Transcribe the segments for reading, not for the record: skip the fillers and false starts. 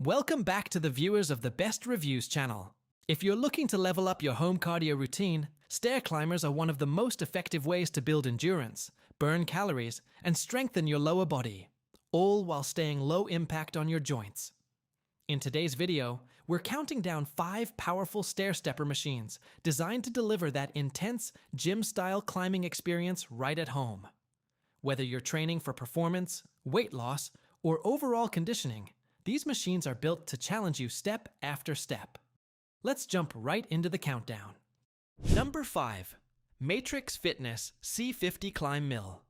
Welcome back to the viewers of the Best Reviews channel. If you're looking to level up your home cardio routine, stair climbers are one of the most effective ways to build endurance, burn calories, and strengthen your lower body, all while staying low impact on your joints. In today's video, we're counting down 5 powerful stair stepper machines designed to deliver that intense, gym-style climbing experience right at home. Whether you're training for performance, weight loss, or overall conditioning, these machines are built to challenge you step after step. Let's jump right into the countdown. Number 5. Matrix Fitness C50 ClimbMill.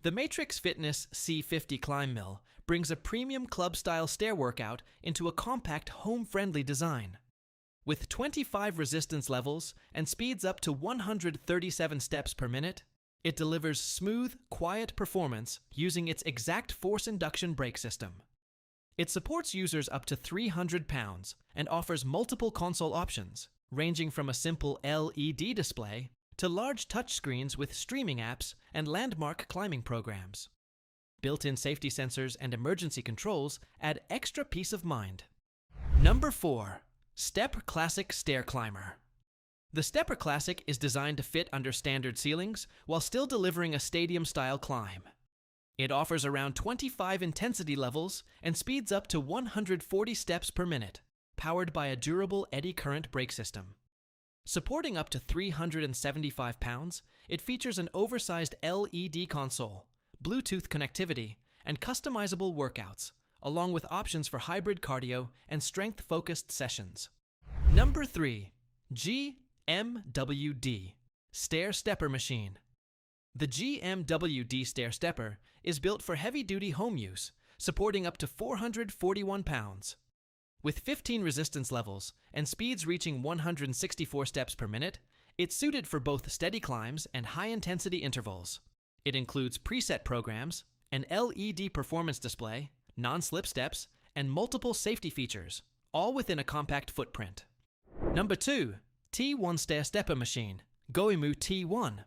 The Matrix Fitness C50 ClimbMill brings a premium club-style stair workout into a compact, home-friendly design. With 25 resistance levels and speeds up to 137 steps per minute, it delivers smooth, quiet performance using its exact force induction brake system. It supports users up to 300 pounds and offers multiple console options, ranging from a simple LED display to large touchscreens with streaming apps and landmark climbing programs. Built-in safety sensors and emergency controls add extra peace of mind. Number 4. STEPR Classic Stair Climber. The STEPR Classic is designed to fit under standard ceilings while still delivering a stadium-style climb. It offers around 25 intensity levels and speeds up to 140 steps per minute, powered by a durable eddy current brake system. Supporting up to 375 pounds, it features an oversized LED console, Bluetooth connectivity, and customizable workouts, along with options for hybrid cardio and strength-focused sessions. Number 3. GMWD Stair Stepper Machine. The GMWD Stair Stepper is built for heavy-duty home use, supporting up to 441 pounds. With 15 resistance levels and speeds reaching 164 steps per minute, it's suited for both steady climbs and high-intensity intervals. It includes preset programs, an LED performance display, non-slip steps, and multiple safety features, all within a compact footprint. Number 2. T1 Stair Stepper Machine, GMWD T1.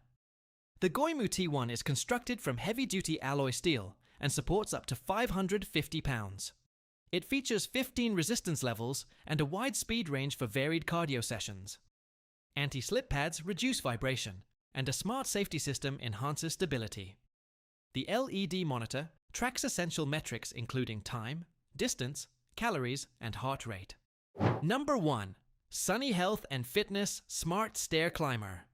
The GMWD T1 is constructed from heavy-duty alloy steel and supports up to 550 pounds. It features 15 resistance levels and a wide speed range for varied cardio sessions. Anti-slip pads reduce vibration, and a smart safety system enhances stability. The LED monitor tracks essential metrics including time, distance, calories, and heart rate. Number 1. Sunny Health and Fitness Smart Stair Climber.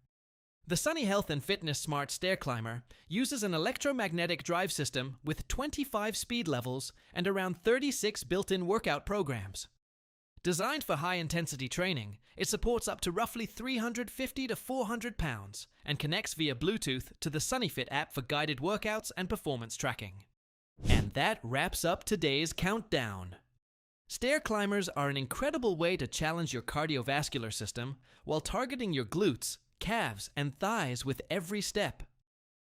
The Sunny Health and Fitness Smart Stair Climber uses an electromagnetic drive system with 25 speed levels and around 36 built-in workout programs. Designed for high-intensity training, it supports up to roughly 350 to 400 pounds and connects via Bluetooth to the SunnyFit app for guided workouts and performance tracking. And that wraps up today's countdown. Stair climbers are an incredible way to challenge your cardiovascular system while targeting your glutes, calves, and thighs with every step.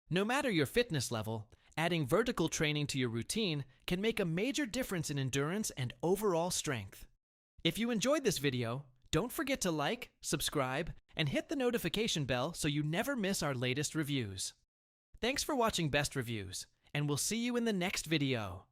No matter your fitness level, adding vertical training to your routine can make a major difference in endurance and overall strength. If you enjoyed this video, don't forget to like, subscribe, and hit the notification bell so you never miss our latest reviews. Thanks for watching Best Reviews, and we'll see you in the next video.